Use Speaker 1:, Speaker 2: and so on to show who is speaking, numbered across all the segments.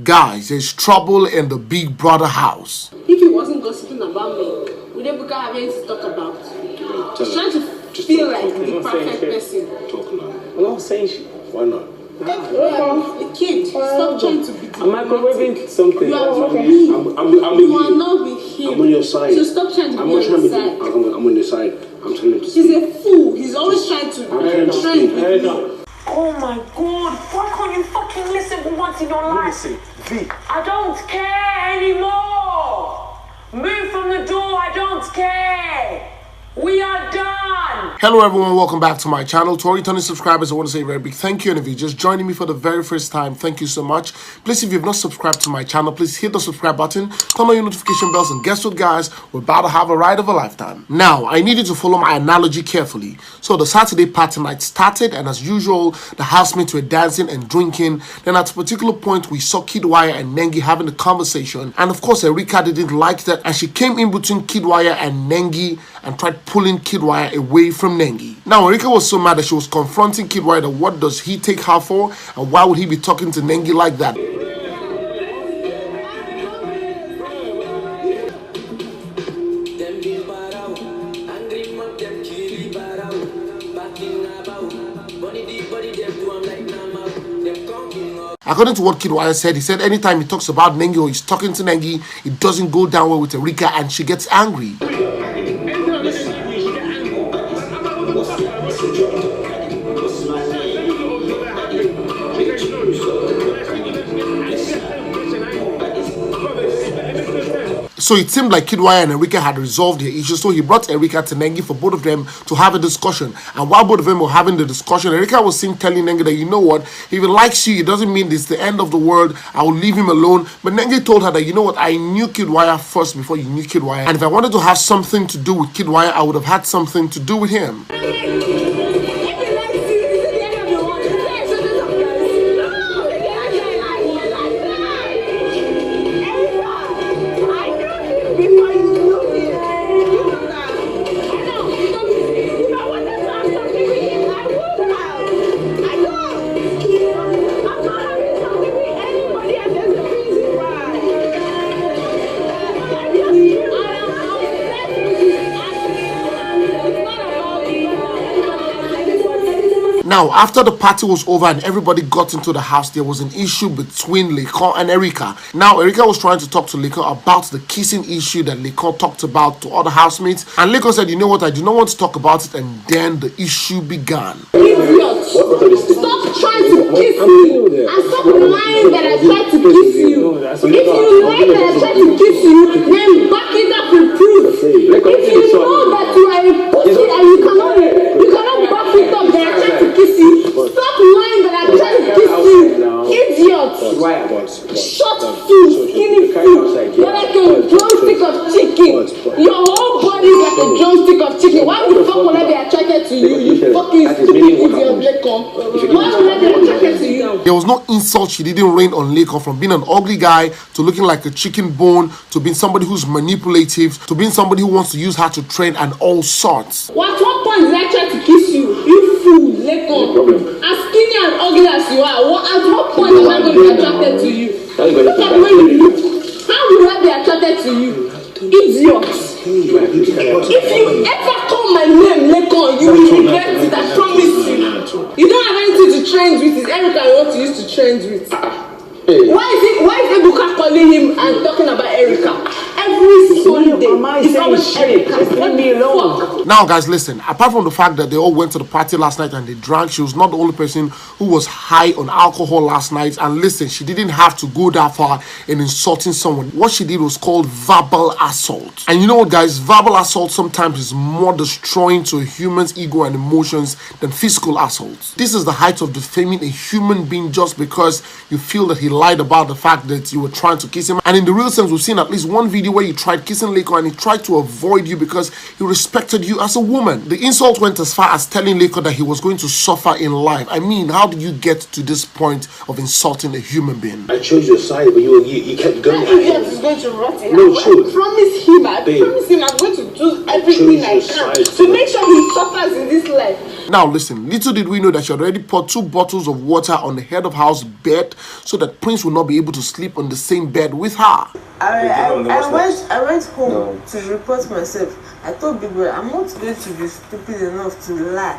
Speaker 1: Guys, there's trouble in the Big Brother house.
Speaker 2: If he wasn't gossiping about me, would Ebuka have anything to talk about? He's trying to feel like the perfect person.
Speaker 3: Talk now. I'm not saying shit. Why not?
Speaker 2: A kid, stop trying to be the
Speaker 3: I'm microwaving something.
Speaker 2: You are with me.
Speaker 3: You
Speaker 2: are not with him.
Speaker 3: I'm on your side.
Speaker 2: So stop trying to be on his side.
Speaker 3: I'm on your side. I'm telling you.
Speaker 2: He's a fool. He's always trying to trend with me.
Speaker 4: Oh my god, why can't you fucking listen for once in your life?
Speaker 3: Listen, V.
Speaker 4: I don't care anymore. Move from the door, I don't care. We are done.
Speaker 1: Hello everyone, welcome back to my channel. To all returning subscribers, I want to say a very big thank you. And if you're just joining me for the very first time, thank you so much. Please, if you've not subscribed to my channel, please hit the subscribe button, turn on your notification bells, and guess what guys, we're about to have a ride of a lifetime. Now, I need you to follow my analogy carefully. So the Saturday party night started, and as usual, the housemates were dancing and drinking. Then at a particular point, we saw Kiddwaya and Nengi having a conversation. And of course, Erika didn't like that, and she came in between Kiddwaya and Nengi and tried pulling Kiddwaya away from Nengi. Now, Erika was so mad that she was confronting Kiddwaya that what does he take her for, and why would he be talking to Nengi like that? According to what Kiddwaya said, he said anytime he talks about Nengi or he's talking to Nengi, it doesn't go down well with Erika and she gets angry. So it seemed like Kiddwaya and Erika had resolved their issue, so he brought Erika to Nengi for both of them to have a discussion. And while both of them were having the discussion, Erika was telling Nengi that, you know what, if he likes you, it doesn't mean it's the end of the world, I will leave him alone. But Nengi told her that, you know what, I knew Kiddwaya first before you knew Kiddwaya, and if I wanted to have something to do with Kiddwaya, I would have had something to do with him. Now, after the party was over and everybody got into the house, there was an issue between Laycon and Erika. Now, Erika was trying to talk to Laycon about the kissing issue that Laycon talked about to other housemates. And Laycon said, you know what, I do not want to talk about it. And then the issue began.
Speaker 2: Idiot! Stop trying to kiss me and stop lying that I tried to kiss you. If you lie that I tried to kiss you, then back it up with proof. If you know that you are a pussy and you cannot back it up that I tried to kiss you, stop lying that I tried to kiss you. Idiot! Shut fool, skinny fool. You're like a drumstick of chicken. Your whole body is like a drumstick of chicken. Why the fuck would I be attracted to you? You fucking stupid idiot, Laycon. Why would I be attracted to you?
Speaker 1: There was no insult she didn't rain on Laycon, from being an ugly guy to looking like a chicken bone to being somebody who's manipulative to being somebody who wants to use her to train and all sorts.
Speaker 2: At what point did I try to kiss you? You fool, Laycon. As skinny and ugly as you are, at what point am I going to be attracted to you? Look at the way you look. How will I be attracted to you? Idiot. If you ever call my name Laycon, you will regret it, I promise you. You don't have anything to trend with. It's Erika you want to use to trend with. Why is Ebuka calling him and talking about Erika? Every Sunday, it's always Erika. Let me alone.
Speaker 1: Now guys, listen, apart from the fact that they all went to the party last night and they drank, she was not the only person who was high on alcohol last night. And listen, she didn't have to go that far in insulting someone. What she did was called verbal assault. And you know what guys, verbal assault sometimes is more destroying to a human's ego and emotions than physical assault. This is the height of defaming a human being just because you feel that he lied about the fact that you were trying to kiss him. And in the real sense, we've seen at least one video where you tried kissing Laycon and he tried to avoid you because he respected you as a woman. The insult went as far as telling Laycon that he was going to suffer in life. I mean, how did you get to this point of insulting a human being?
Speaker 3: I chose your side, but you kept going.
Speaker 2: That idiot is going to rot in.
Speaker 3: No,
Speaker 2: I
Speaker 3: sure.
Speaker 2: promise him I'm going to do everything I can to make sure he suffers in this life.
Speaker 1: Now listen, little did we know that she already poured 2 bottles of water on the head of house bed so that Prince will not be able to sleep on the same bed with her.
Speaker 2: I went home to report myself. I told Big Brother, I'm not going to be stupid enough to lie.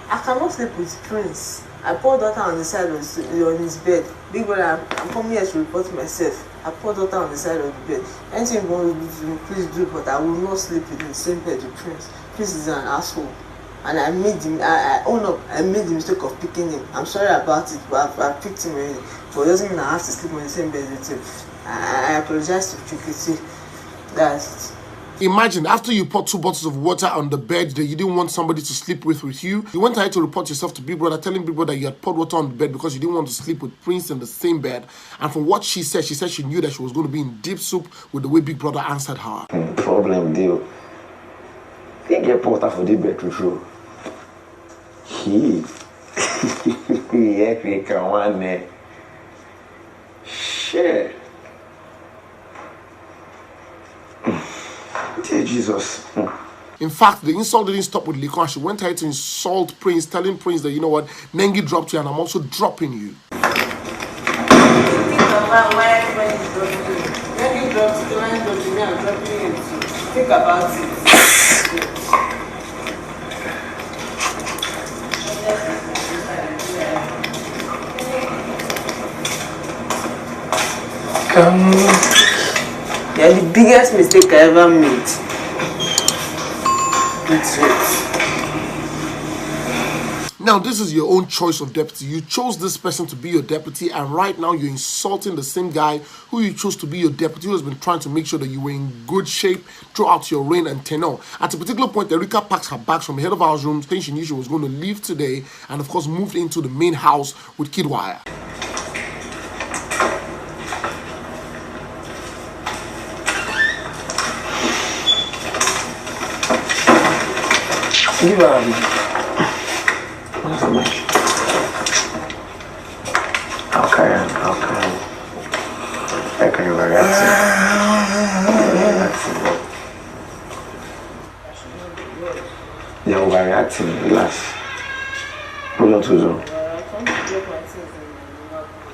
Speaker 2: I cannot sleep with Prince. I poured water on the side of his bed. Big Brother, I'm coming here to report myself. I poured water on the side of the bed. Anything you want to do, please do, but I will not sleep in the same bed with Prince. Prince is an asshole. And I made him, I own up, I made the mistake of picking him. I'm sorry about it, but I picked him already. But it doesn't mean I have to sleep on the same bed with him. I apologize to Chukiti. That's it.
Speaker 1: Imagine, after you poured 2 bottles of water on the bed that you didn't want somebody to sleep with you, you went ahead to report yourself to Big Brother, telling Big Brother you had poured water on the bed because you didn't want to sleep with Prince in the same bed. And from what she said she knew that she was going to be in deep soup with the way Big Brother answered her.
Speaker 3: Problem deal. They get water for the bed to throw. Yeah, come on there. Shit. Dear Jesus.
Speaker 1: In fact, the insult didn't stop with Laycon. She went ahead to insult Prince, telling Prince that, you know what, Nengi dropped you and I'm also dropping you.
Speaker 2: Think about it. Yeah, the biggest mistake I ever made. It's it.
Speaker 1: Now, this is your own choice of deputy. You chose this person to be your deputy, and right now you're insulting the same guy who you chose to be your deputy, who has been trying to make sure that you were in good shape throughout your reign and tenure. At a particular point, Erika packs her bags from the head of house room, saying she knew she was going to leave today, and of course moved into the main house with Kiddwaya.
Speaker 3: Give her How can you react? You're overreacting, relax. What do you want to do?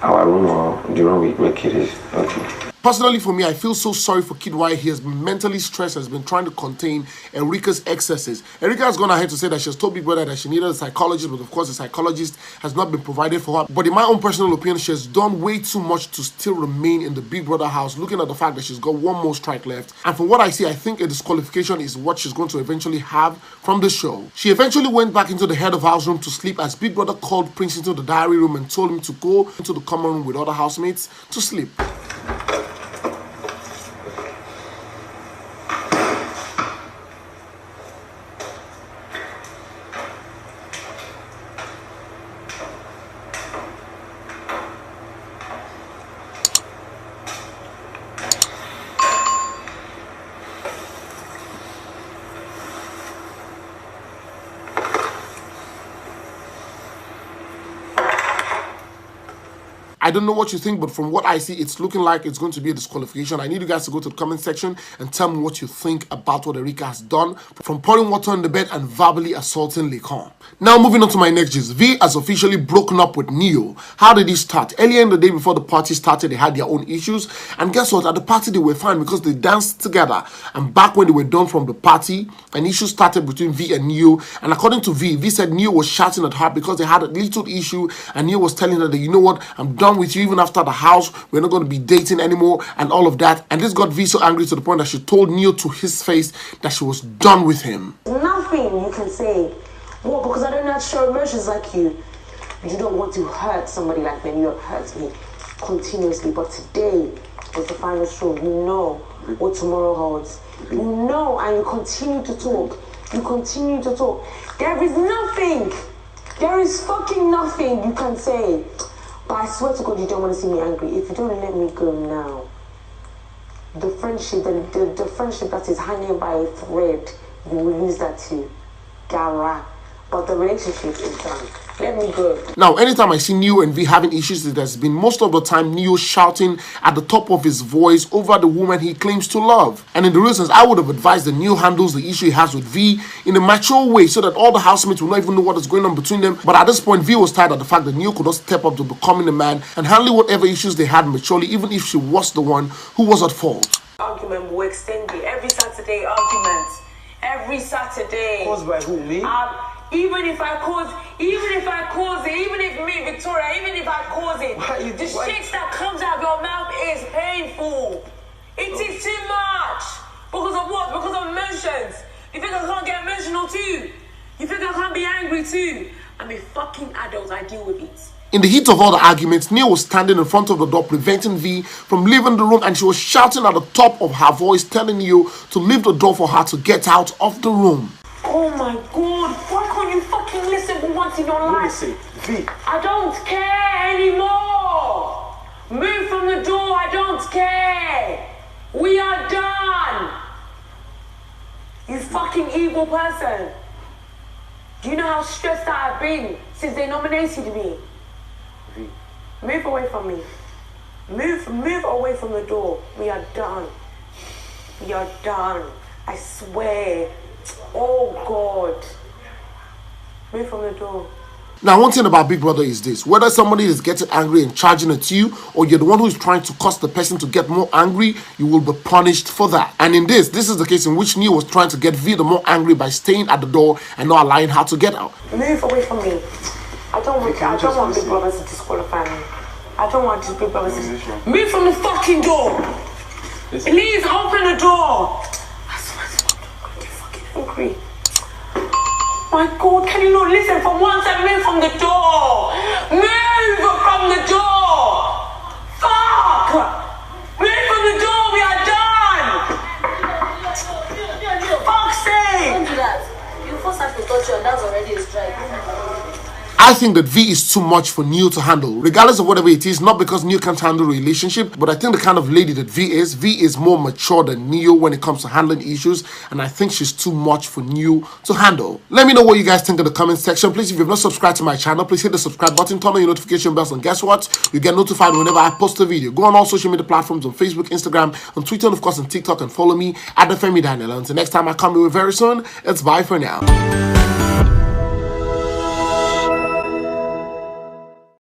Speaker 3: Our room or the room where Kid is? Okay.
Speaker 1: Personally, for me, I feel so sorry for Kiddwaya. He has been mentally stressed, has been trying to contain Erika's excesses. Erika has gone ahead to say that she has told Big Brother that she needed a psychologist, but of course the psychologist has not been provided for her. But in my own personal opinion, she has done way too much to still remain in the Big Brother house, looking at the fact that she's got 1 more strike left. And from what I see, I think a disqualification is what she's going to eventually have from the show. She eventually went back into the head of house room to sleep as Big Brother called Prince into the diary room and told him to go into the common room with other housemates to sleep. I don't know what you think, but from what I see, it's looking like it's going to be a disqualification. I need you guys to go to the comment section and tell me what you think about what Erika has done, from pouring water on the bed and verbally assaulting Laycon. Now, moving on to my next gist. VEE has officially broken up with Neo. How did it start? Earlier in the day before the party started, they had their own issues. And guess what? At the party, they were fine because they danced together. And back when they were done from the party, an issue started between VEE and Neo. And according to VEE, VEE said Neo was shouting at her because they had a little issue. And Neo was telling her that, you know what, I'm done with you even after the house. We're not going to be dating anymore and all of that. And this got VEE so angry to the point that she told Neo to his face that she was done with him.
Speaker 4: Nothing you can say. Well, because I don't know how to show emotions like you. You don't want to hurt somebody like me, and you have hurt me continuously. But today was the final straw. You know what tomorrow holds. You know, and you continue to talk. You continue to talk. There is nothing. There is fucking nothing you can say. But I swear to God, you don't want to see me angry. If you don't let me go now, the friendship, the friendship that is hanging by a thread, you will lose that too. Gara. but the relationship is done. Let me go.
Speaker 1: Now, anytime I see Neo and V having issues, it has been most of the time Neo shouting at the top of his voice over the woman he claims to love. And in the reasons, I would have advised that Neo handles the issue he has with V in a mature way so that all the housemates will not even know what is going on between them. But at this point, V was tired of the fact that Neo could not step up to becoming a man and handle whatever issues they had maturely, even if she was the one who was at fault.
Speaker 4: Argument will extend it. Every Saturday arguments. Every Saturday.
Speaker 3: Caused by who, me?
Speaker 4: Even if I cause it, even if me, Victoria, even if I cause it, the shit that comes out of your mouth is painful. It is too much. Because of what? Because of emotions. You think I can't get emotional too? You think I can't be angry too? I'm a fucking adult, I deal with it.
Speaker 1: In the heat of all the arguments, Neo was standing in front of the door preventing V from leaving the room, and she was shouting at the top of her voice telling Neo to leave the door for her to get out of the room.
Speaker 4: Oh my god, why can't you fucking listen for once in your life?
Speaker 3: Listen, V.
Speaker 4: I don't care anymore. Move from the door, I don't care. We are done. You fucking evil person. Do you know how stressed out I've been since they nominated me?
Speaker 3: V.
Speaker 4: Move away from me. Move away from the door. We are done. We are done. I swear. Oh God. Move from the door.
Speaker 1: Now, one thing about Big Brother is this: whether somebody is getting angry and charging at you, or you're the one who is trying to cause the person to get more angry, you will be punished for that. And in this is the case in which Neo was trying to get V the more angry by staying at the door and not allowing her to get out.
Speaker 4: Move away from me. I don't want Big Brother to disqualify me. I don't want Big Brother to move from the fucking door. Please open the door. I swear to God, I'm going to get fucking angry. My God, can you not listen for once and move from the door? Move from the door! Fuck! Move from the door, we are done! Fuck's sake!
Speaker 5: Don't do that. You first have to touch you and that's already a strike.
Speaker 1: I think that V is too much for Neo to handle, regardless of whatever it is, not because Neo can't handle a relationship, but I think the kind of lady that V is more mature than Neo when it comes to handling issues, and I think she's too much for Neo to handle. Let me know what you guys think in the comment section. Please, if you've not subscribed to my channel, please hit the subscribe button, turn on your notification bells, and guess what? You get notified whenever I post a video. Go on all social media platforms on Facebook, Instagram, on Twitter, and of course on TikTok, and follow me at the BBNaija. Until next time I come here very soon, it's bye for now.